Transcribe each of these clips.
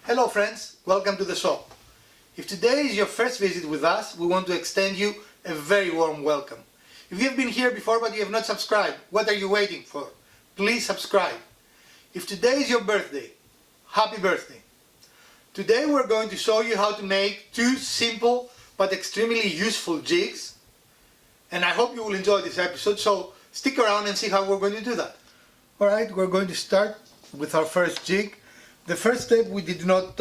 Hello friends, welcome to the shop. If today is your first visit with us, we want to extend you a very warm welcome. If you have been here before but you have not subscribed, what are you waiting for? Please subscribe. If today is your birthday, happy birthday. Today we're going to show you how to make two simple but extremely useful jigs. And I hope you will enjoy this episode, so stick around and see how we're going to do that. Alright, we're going to start with our first jig. The first step we did not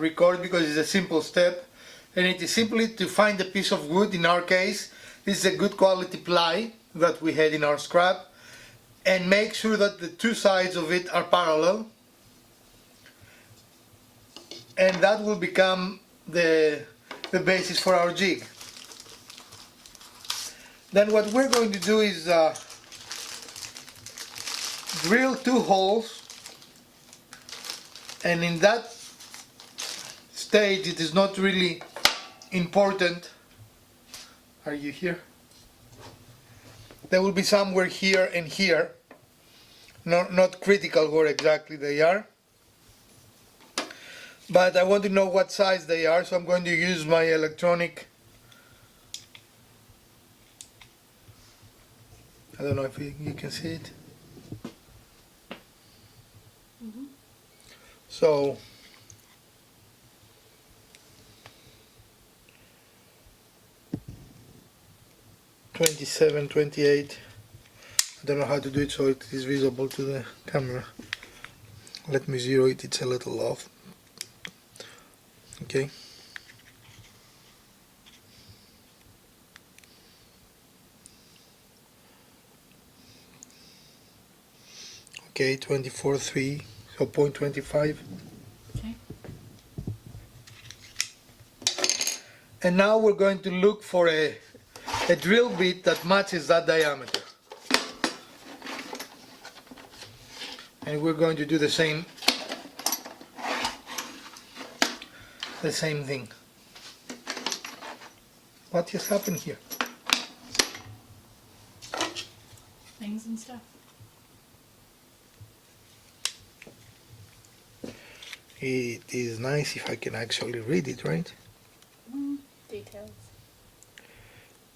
record because it's a simple step, and it is simply to find a piece of wood. In our case, this is a good quality ply that we had in our scrap, and make sure that the two sides of it are parallel, and that will become the basis for our jig. Then what we're going to do is drill two holes. And in that stage it is not really important. Are you here? There will be somewhere here and here. Not critical where exactly they are. But I want to know what size they are, so I'm going to use my electronic. I don't know if you can see it. So, (27, 28). I don't know how to do it so it is visible to the camera. Let me zero it, it's a little off. Okay. Okay, 24.3. So 0.25. Okay. And now we're going to look for a drill bit that matches that diameter. And we're going to do the same thing. What has happened here? Things and stuff. It is nice if I can actually read it, right? Details.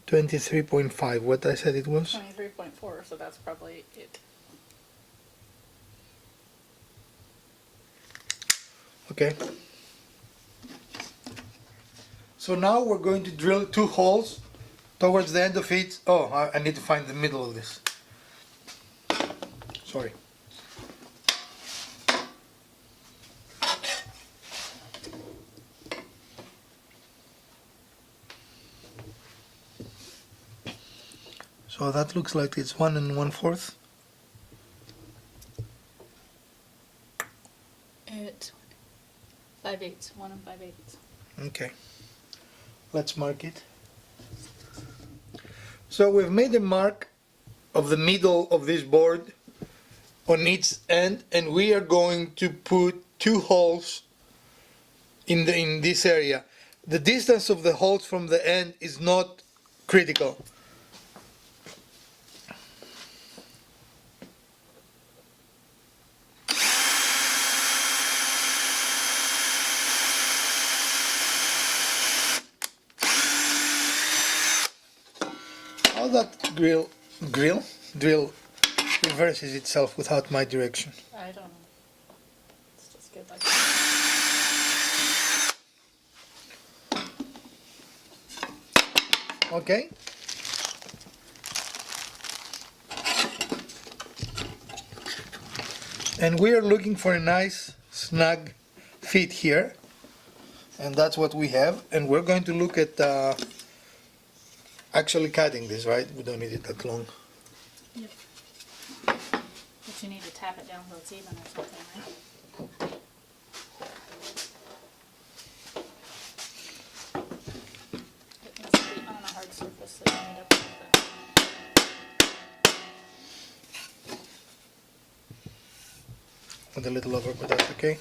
23.5, what I said it was? 23.4, so that's probably it. Okay. So now we're going to drill two holes towards the end of it. Oh, I need to find the middle of this. Sorry. So that looks like it's 1 1/4. It's 5/8, 1 5/8. Okay. Let's mark it. So we've made a mark of the middle of this board on each end, and we are going to put two holes in this area. The distance of the holes from the end is not critical. How that drill reverses itself without my direction. I don't know. It's just good like that. Okay. And we are looking for a nice snug fit here, and that's what we have. And we're going to look at actually cutting this, right? We don't need it that long. Yep. But you need to tap it down so it's even or something, right? It needs to be on a hard surface so you end up with With a little over, but that's okay.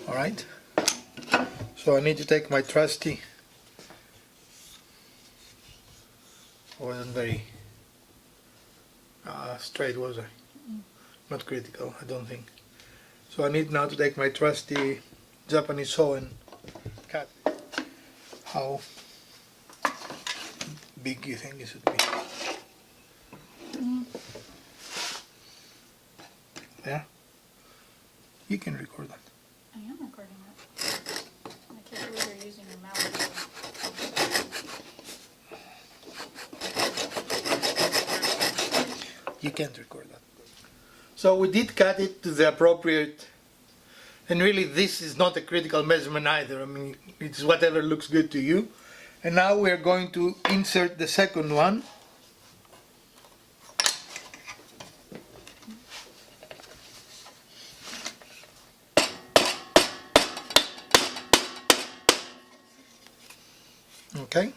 Alright. So I need to take my trusty, I wasn't very straight, was I? Not critical, I don't think. So I need now to take my trusty Japanese saw and cut. How big you think it should be? Yeah? You can record that. I am recording that. I can't believe you're using your mouse. You can't record that. So we did cut it to the appropriate, and really this is not a critical measurement either. I mean, it's whatever looks good to you. And now we're going to insert the second one. Okay.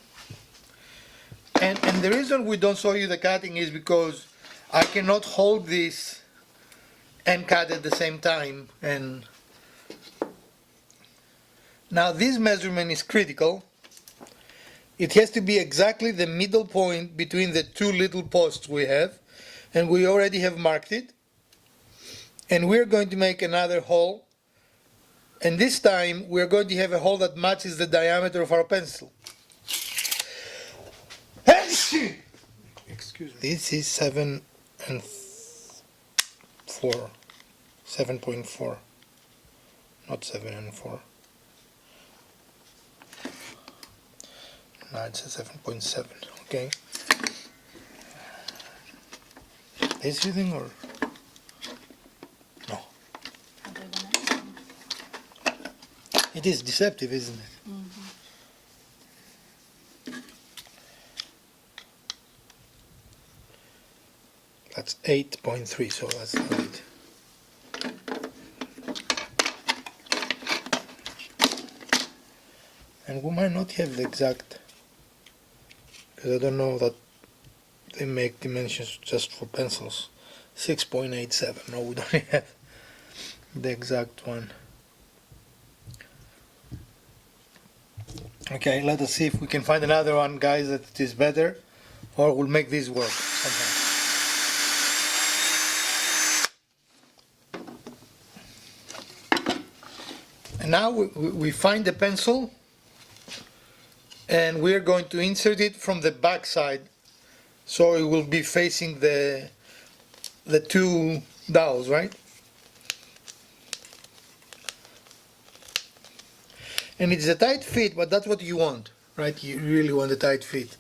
And the reason we don't show you the cutting is because I cannot hold this and cut at the same time. And now this measurement is critical. It has to be exactly the middle point between the two little posts we have, and we already have marked it. And we're going to make another hole, and this time we're going to have a hole that matches the diameter of our pencil. Excuse me. This is 7 and 4. 7.4. Not 7 and 4. No, it's a 7.7. Okay. This you think, or no? I'll do the next one. It is deceptive, isn't it? That's 8.3, so that's right. And we might not have the exact, because I don't know that they make dimensions just for pencils. 6.87, no, we don't have the exact one. Okay, let us see if we can find another one, guys, that is better, or we'll make this work somehow. And now we find the pencil, and we're going to insert it from the back side, so it will be facing the two dowels, right? And it's a tight fit, but that's what you want, right? You really want a tight fit.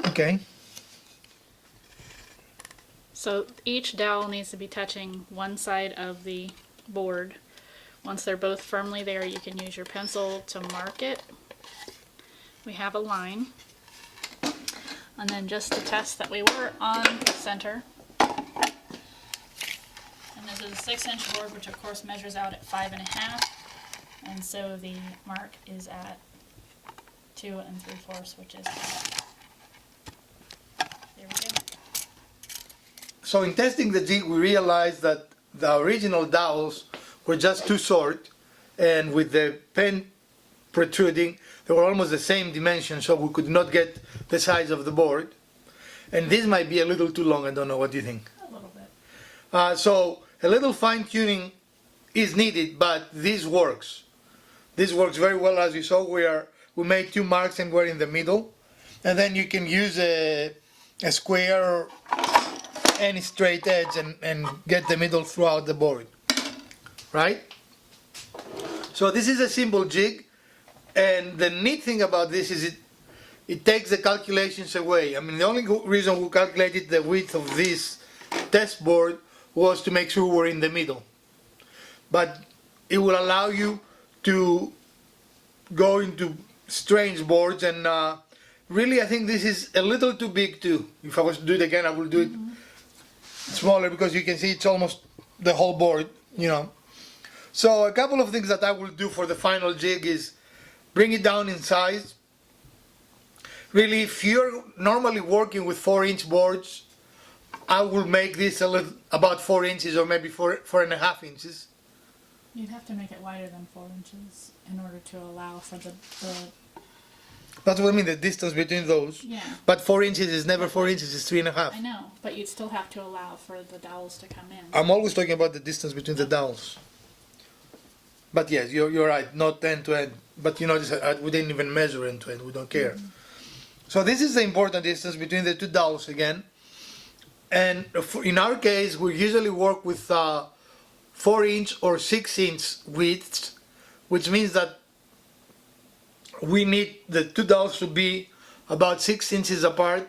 Okay. So each dowel needs to be touching one side of the board. Once they're both firmly there, you can use your pencil to mark it. We have a line. And then just to test that we were on center. And this is a 6-inch board, which of course measures out at 5.5. And so the mark is at 2 3/4, which is there we go. So in testing the jig, we realized that the original dowels were just too short, and with the pen protruding, they were almost the same dimension, so we could not get the size of the board. And this might be a little too long, I don't know, what do you think? A little bit. So a little fine tuning is needed, but this works. This works very well. As you saw, we made 2 marks and we're in the middle. And then you can use a square or any straight edge and get the middle throughout the board. Right? So this is a simple jig, and the neat thing about this is it takes the calculations away. I mean, the only reason we calculated the width of this test board was to make sure we're in the middle. But it will allow you to go into strange boards, and really I think this is a little too big too. If I was to do it again, I will do it smaller, because you can see it's almost the whole board, you know. So a couple of things that I will do for the final jig is bring it down in size. Really, if you're normally working with 4-inch boards, I will make this about 4 inches, or maybe 4.5 inches. You'd have to make it wider than 4 inches in order to allow for the That's what I mean, the distance between those. Yeah. But 4 inches is never 4 inches, it's 3.5. I know, but you'd still have to allow for the dowels to come in. I'm always talking about the distance between the dowels. But yes, you're right, not end to end. But you notice we didn't even measure end to end, we don't care. So this is the important distance between the two dowels again. And in our case, we usually work with 4-inch or 6-inch widths, which means that we need the two dowels to be about 6 inches apart.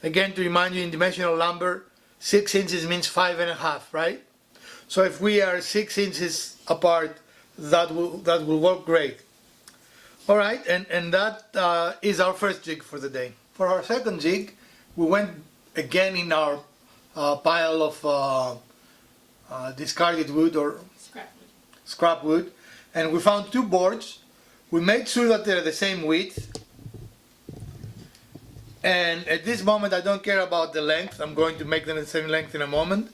Again, to remind you, in dimensional lumber, 6 inches means 5.5, right? So if we are 6 inches apart, that will work great. All right, and that is our first jig for the day. For our second jig, we went again in our pile of discarded wood or scrap wood, and we found two boards. We made sure that they're the same width, and at this moment I don't care about the length. I'm going to make them the same length in a moment.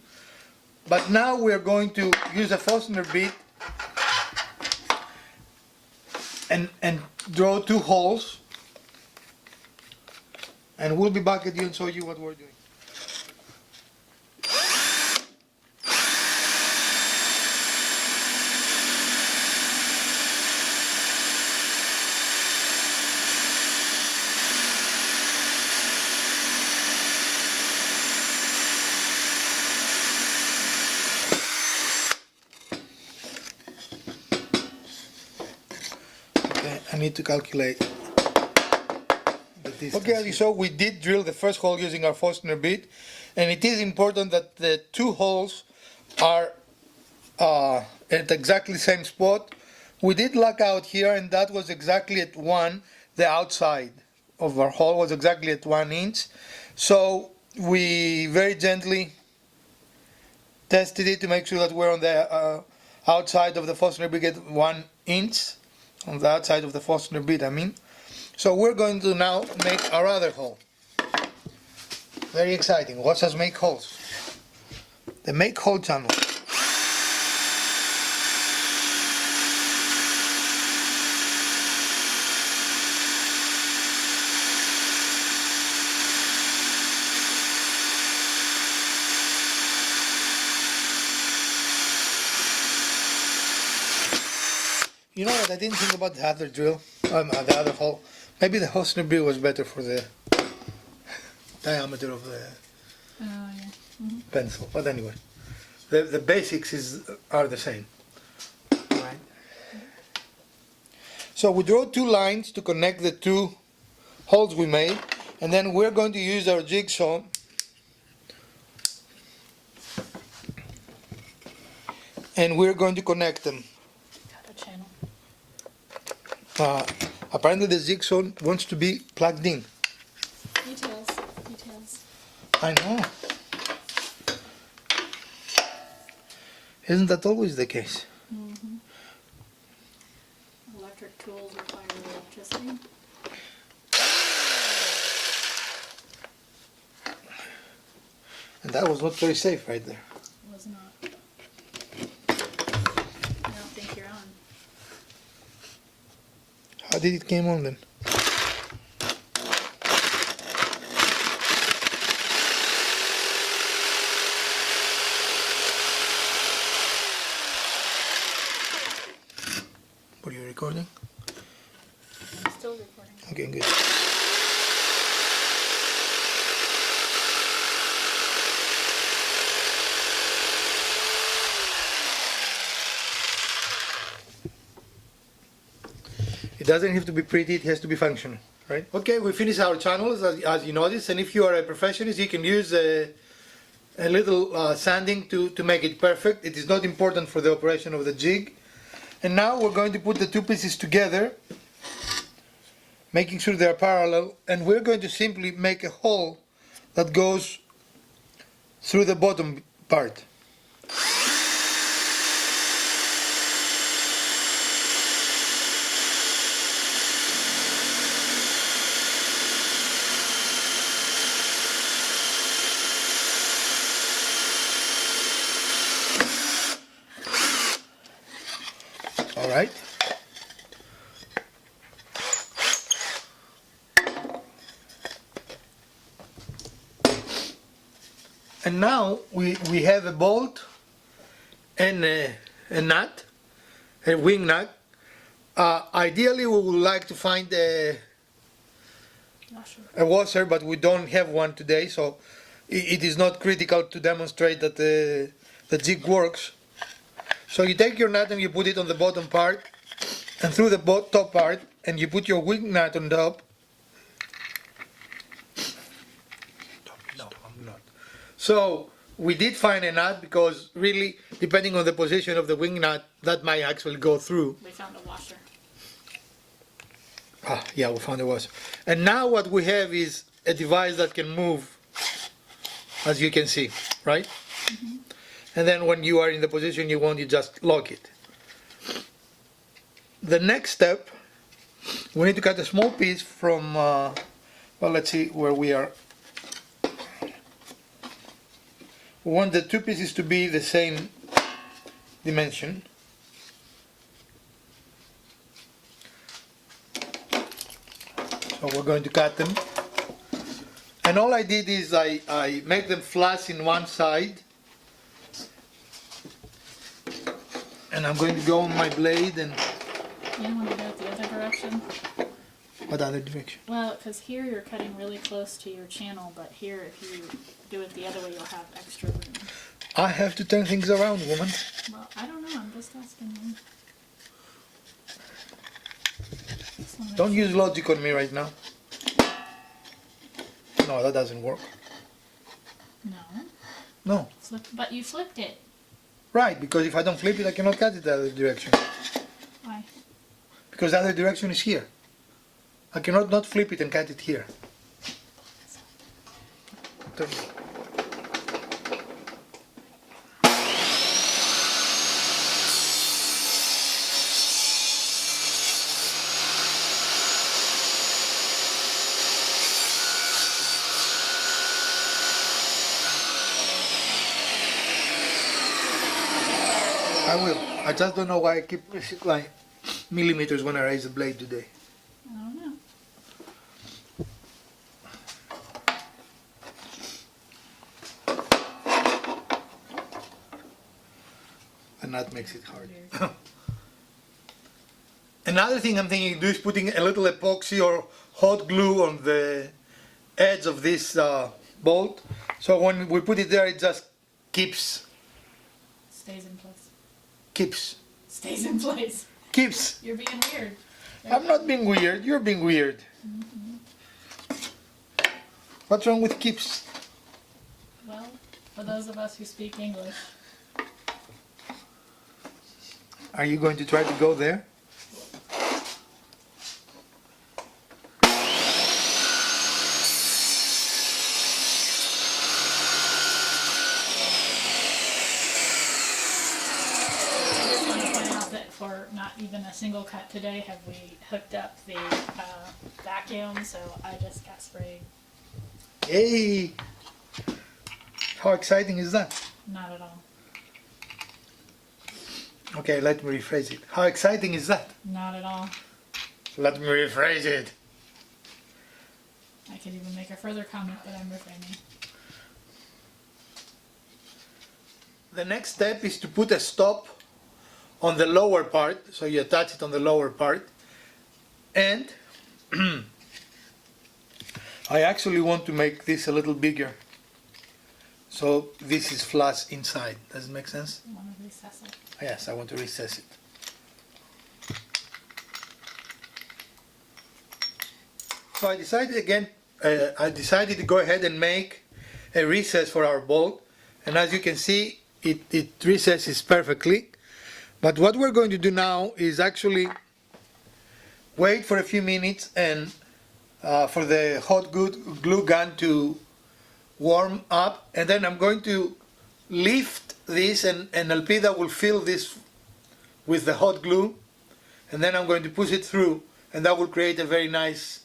But now we are going to use a Forstner bit and draw two holes, and we'll be back at you and show you what we're doing. I need to calculate the distance. Okay, as you saw, we did drill the first hole using our Forstner bit, and it is important that the two holes are at exactly the same spot. We did luck out here, and that was exactly at 1. The outside of our hole was exactly at 1 inch. So we very gently tested it to make sure that we're on the outside of the Forstner bit at 1 inch. On the outside of the Forstner bit, I mean. So we're going to now make our other hole. Very exciting. Watch us make holes. The make hole channel. You know what, I didn't think about the other drill, the other hole. Maybe the Forstner bit was better for the diameter of the pencil. But anyway, the basics are the same. Right. So we draw two lines to connect the two holes we made, and then we're going to use our jigsaw and we're going to connect them. Apparently the jigsaw wants to be plugged in. Details. I know. Isn't that always the case? Mm-hmm. Electric tools require electricity. And that was not very safe right there. It was not. I don't think you're on. How did it came on then? What are you recording? I'm still recording. Okay, good. It doesn't have to be pretty, it has to be functional, right? Okay, we finished our channels as you noticed, and if you are a perfectionist, you can use a little sanding to make it perfect. It is not important for the operation of the jig. And now we're going to put the two pieces together, making sure they are parallel, and we're going to simply make a hole that goes through the bottom part. All right. And now we have a bolt and a nut, a wing nut. Ideally, we would like to find a washer, but we don't have one today, so it is not critical to demonstrate that the jig works. So you take your nut and you put it on the bottom part and through the top part, and you put your wing nut on top. No, I'm not. So we did find a nut because really, depending on the position of the wing nut, that might actually go through. We found a washer. Yeah, we found a washer. And now what we have is a device that can move, as you can see, right? Mm-hmm. And then when you are in the position you want, you just lock it. The next step, we need to cut a small piece from, well, let's see where we are. We want the two pieces to be the same dimension. So we're going to cut them. And all I did is I make them flush in one side. And I'm going to go on my blade and... You don't want to go the other direction? What other direction? Well, because here you're cutting really close to your channel, but here if you do it the other way, you'll have extra room. I have to turn things around, woman. Well, I don't know. I'm just asking you. Don't use logic on me right now. No, that doesn't work. No. No. But you flipped it. Right, because if I don't flip it, I cannot cut it the other direction. Why? Because the other direction is here. I cannot not flip it and cut it here. Turn it. I will. I just don't know why I keep missing like millimeters when I raise the blade today. I don't know. And that makes it hard. Another thing I'm thinking to do is putting a little epoxy or hot glue on the edge of this bolt. So when we put it there, it just keeps. Stays in place. Keeps. Stays in place. Keeps. You're being weird. I'm not being weird. You're being weird. Mm-hmm. What's wrong with keeps? Well, for those of us who speak English. Are you going to try to go there? For not even a single cut today have we hooked up the vacuum, so I just got sprayed. Hey! How exciting is that? Not at all. Okay, let me rephrase it. How exciting is that? Not at all. Let me rephrase it. I could even make a further comment, but I'm refraining. The next step is to put a stop on the lower part, so you attach it on the lower part, and I actually want to make this a little bigger, so this is flush inside. Does it make sense? You want to recess it? Yes, I want to recess it. So I decided again, I decided to go ahead and make a recess for our bolt, and as you can see, it recesses perfectly. But what we're going to do now is actually wait for a few minutes and for the hot glue gun to warm up, and then I'm going to lift this and Elpida will fill this with the hot glue, and then I'm going to push it through, and that will create a very nice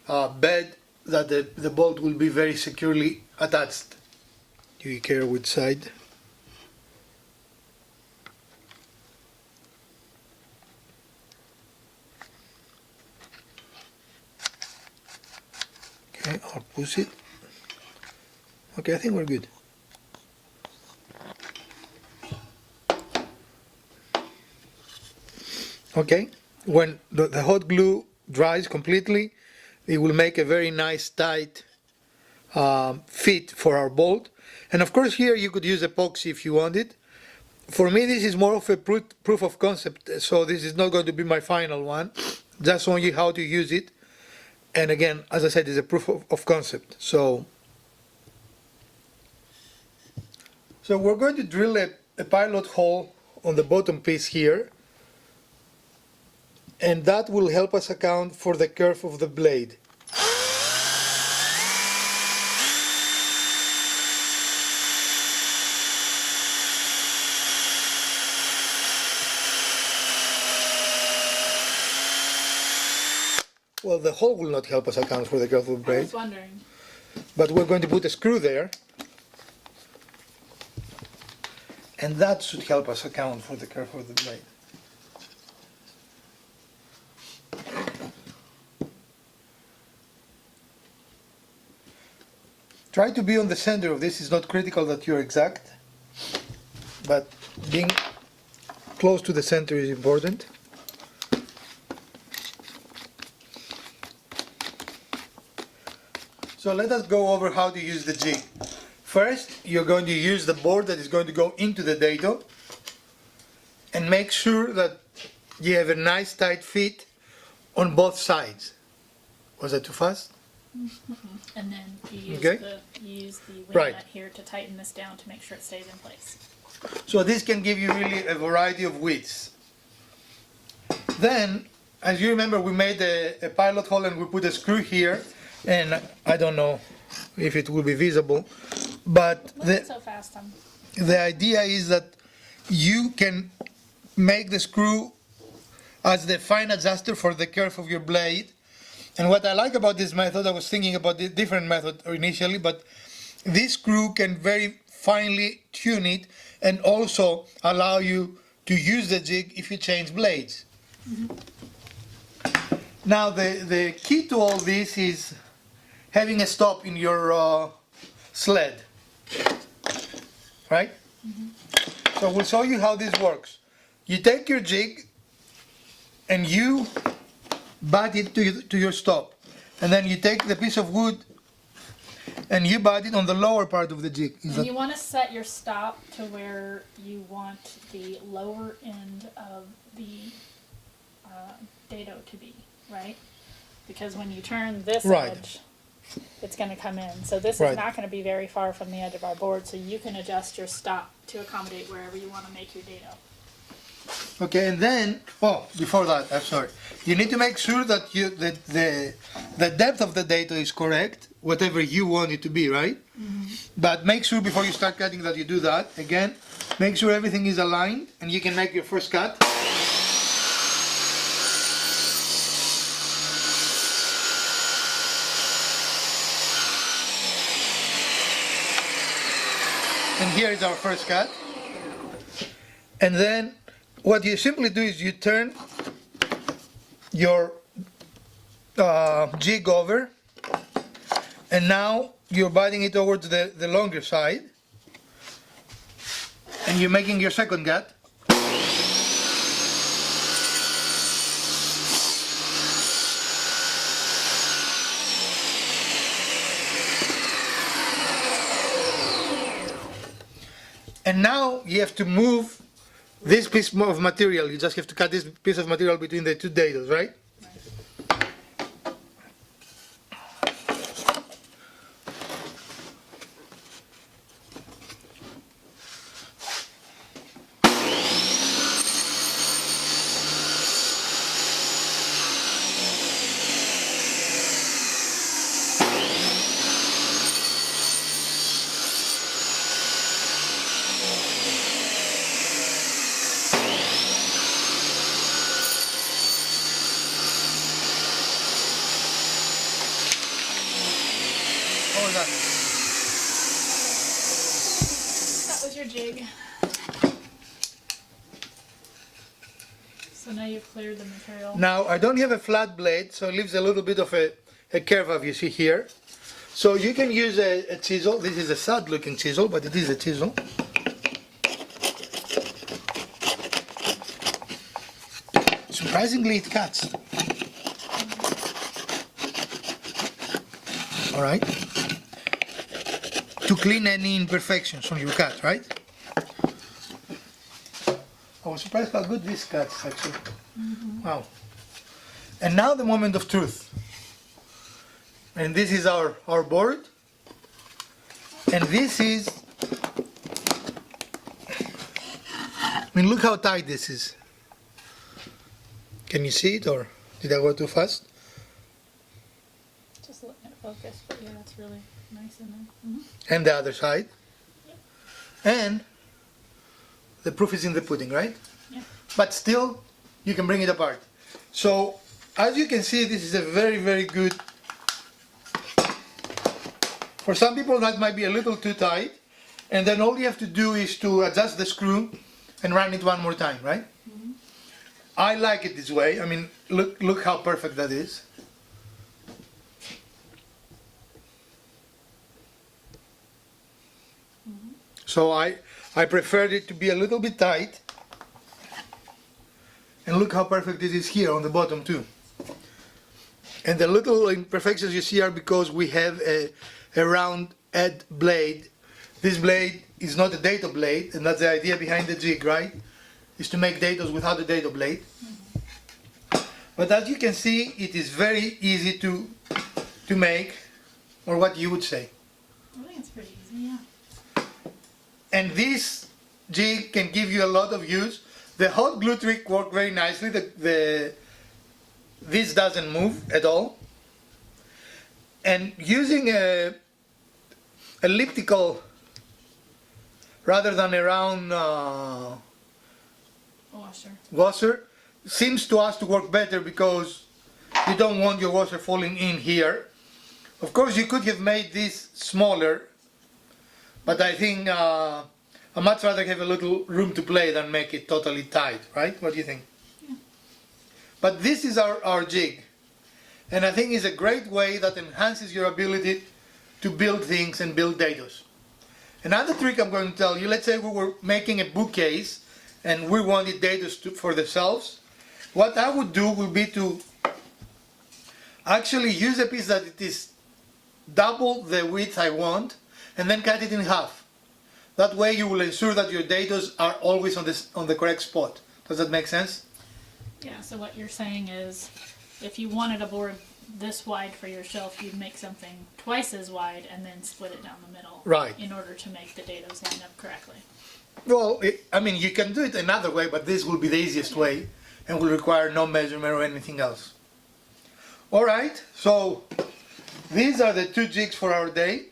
bed that the bolt will be very securely attached. Do you care which side? Okay, I'll push it. Okay, I think we're good. Okay, when the hot glue dries completely, it will make a very nice tight fit for our bolt. And of course here you could use epoxy if you wanted. For me this is more of a proof of concept, so this is not going to be my final one, just showing you how to use it. And again, as I said, it's a proof of concept. So we're going to drill a pilot hole on the bottom piece here, and that will help us account for the curve of the blade. Well, the hole will not help us account for the curve of the I blade, was wondering. but we're going to put a screw there, and that should help us account for the curve of the blade. Try to be on the center of this. It's not critical that you're exact, but being close to the center is important. So let us go over how to use the jig. First, you're going to use the board that is going to go into the dado, and make sure that you have a nice tight fit on both sides. Was that too fast? And then you use Okay. the wing Right. nut here to tighten this down to make sure it stays in place. So this can give you really a variety of widths. Then, as you remember, we made a pilot hole and we put a screw here, and I don't know if it will be visible, but Moving so fast, the idea is that you can make the screw as the fine adjuster for the curve of your blade. And what I like about this method, I was thinking about the different method initially, but this screw can very finely tune it and also allow you to use the jig if you change blades. Now the key to all this is having a stop in your sled, right? So we'll show you how this works. You take your jig and you butt it to your stop, and then you take the piece of wood and you butt it on the lower part of the jig. and you want to set your stop to where you want the lower end of the dado to be, right? Because when you turn this Right. edge, it's going to come in. So this Right. is not going to be very far from the edge of our board, so you can adjust your stop to accommodate wherever you want to make your dado. Okay, and then, before that, I'm sorry. You need to make sure that the depth of the dado is correct, whatever you want it to be, right? But make sure before you start cutting that you do that. Again, make sure everything is aligned, and you can make your first cut. And here is our first cut. And then what you simply do is you turn your jig over, and now you're biting it towards the longer side, and you're making your second cut. And now you have to move this piece of material. You just have to cut this piece of material between the two dados, right? What was that? That was your jig. So now you've cleared the material. Now I don't have a flat blade, so it leaves a little bit of a curve, as you see here. So you can use a chisel. This is a sad looking chisel, but it is a chisel. Surprisingly, it cuts. All right. To clean any imperfections on your cut, right? I was surprised how good this cuts, actually. Wow. And now the moment of truth. And this is our board. And this is, I mean, look how tight this is. Can you see it, or did I go too fast? Just letting it focus, but yeah, it's really nice in there. And the other side. Yep. And the proof is in the pudding, right? Yeah. But still, you can bring it apart. So, as you can see, this is a very, very good. For some people, that might be a little too tight. And then all you have to do is to adjust the screw and run it one more time, right? I like it this way. I mean, look how perfect that is. So I preferred it to be a little bit tight. And look how perfect it is here on the bottom too. And the little imperfections you see are because we have a round head blade. This blade is not a dado blade, and that's the idea behind the jig, right? Is to make dados without a dado blade. But as you can see, it is very easy to make, or what you would say. I think it's pretty easy, yeah. And this jig can give you a lot of use. The hot glue trick worked very nicely. This doesn't move at all. And using a elliptical rather than a round washer seems to us to work better, because you don't want your washer falling in here. Of course, you could have made this smaller, but I think I much rather have a little room to play than make it totally tight, right? What do you think? Yeah. But this is our jig, and I think it's a great way that enhances your ability to build things and build dados. Another trick I'm going to tell you, let's say we were making a bookcase and we wanted dados for themselves. What I would do would be to actually use a piece that it is double the width I want, and then cut it in half. That way you will ensure that your dados are always on the correct spot. Does that make sense? Yeah, so what you're saying is, if you wanted a board this wide for your shelf, you'd make something twice as wide and then split it down the middle. Right. In order to make the dados line up correctly. Well, I mean, you can do it another way, but this will be the easiest way and will require no measurement or anything else. All right, so these are the two jigs for our day.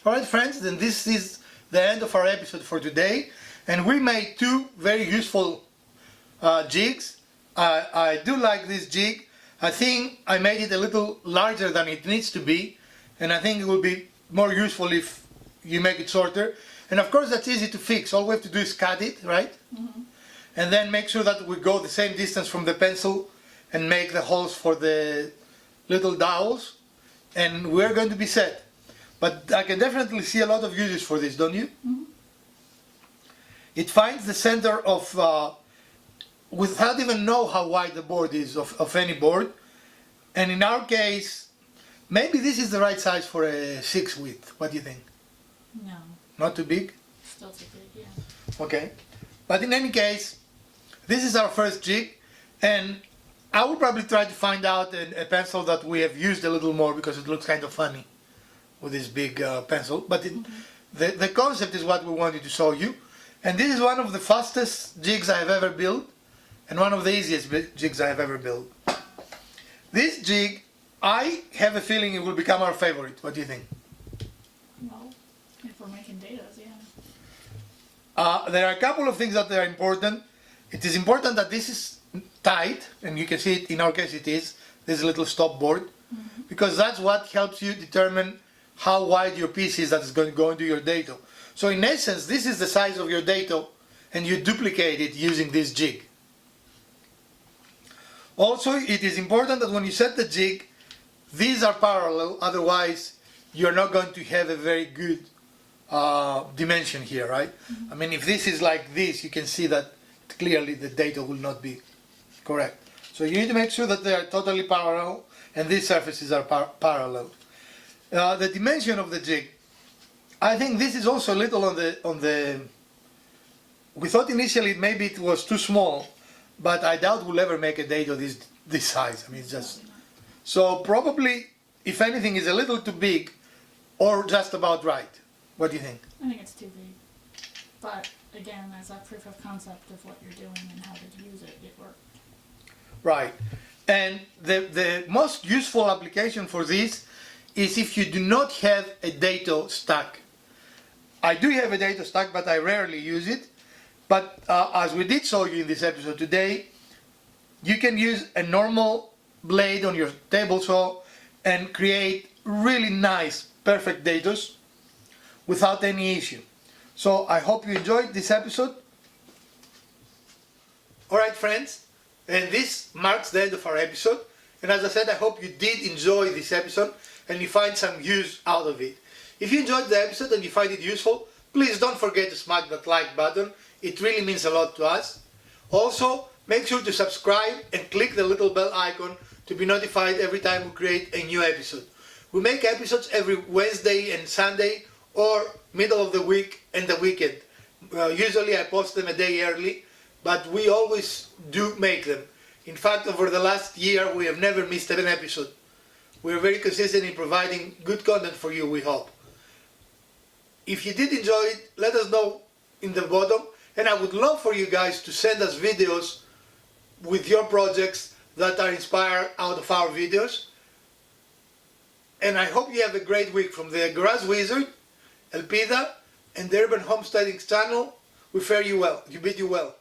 All right, friends, then this is the end of our episode for today, and we made two very useful jigs. I do like this jig. I think I made it a little larger than it needs to be, and I think it will be more useful if you make it shorter. And of course, that's easy to fix. All we have to do is cut it, right? And then make sure that we go the same distance from the pencil and make the holes for the little dowels, and we're going to be set. But I can definitely see a lot of uses for this, don't you? It finds the center of, without even know how wide the board is of any board. And in our case, maybe this is the right size for a 6 width. What do you think? No. Not too big? Still too big, yeah. Okay. But in any case, this is our first jig, and I will probably try to find out a pencil that we have used a little more, because it looks kind of funny with this big pencil. But the concept is what we wanted to show you. And this is one of the fastest jigs I have ever built, and one of the easiest jigs I have ever built. This jig, I have a feeling it will become our favorite. What do you think? Well, if we're making dados, yeah. There are a couple of things that are important. It is important that this is tight, and you can see it, in our case it is, this little stop board, because that's what helps you determine how wide your piece is that is going to go into your dado. So in essence, this is the size of your dado, and you duplicate it using this jig. Also, it is important that when you set the jig, these are parallel, otherwise you're not going to have a very good dimension here, right? I mean, if this is like this, you can see that clearly the dado will not be correct. So you need to make sure that they are totally parallel and these surfaces are parallel. The dimension of the jig, I think this is also a little on the. We thought initially maybe it was too small, but I doubt we'll ever make a dado this size. I mean, it's just so probably, if anything, is a little too big, or just about right. What do you think? I think it's too big. But again, as a proof of concept of what you're doing and how to use it, it worked. Right. And the most useful application for this is if you do not have a dado stack. I do have a dado stack, but I rarely use it. But as we did show you in this episode today, you can use a normal blade on your table saw and create really nice, perfect dados without any issue. So I hope you enjoyed this episode. Alright friends, and this marks the end of our episode. And as I said, I hope you did enjoy this episode and you find some use out of it. If you enjoyed the episode and you find it useful, please don't forget to smack that like button. It really means a lot to us. Also, make sure to subscribe and click the little bell icon to be notified every time we create a new episode. We make episodes every Wednesday and Sunday, or middle of the week and the weekend. Usually I post them a day early, but we always do make them. In fact, over the last year we have never missed an episode. We are very consistent in providing good content for you, we hope. If you did enjoy it, let us know in the bottom, and I would love for you guys to send us videos with your projects that are inspired out of our videos. And I hope you have a great week. From the Garage Wizard, Elpida, and the Urban Homesteading channel, we fare you well. You bid you well.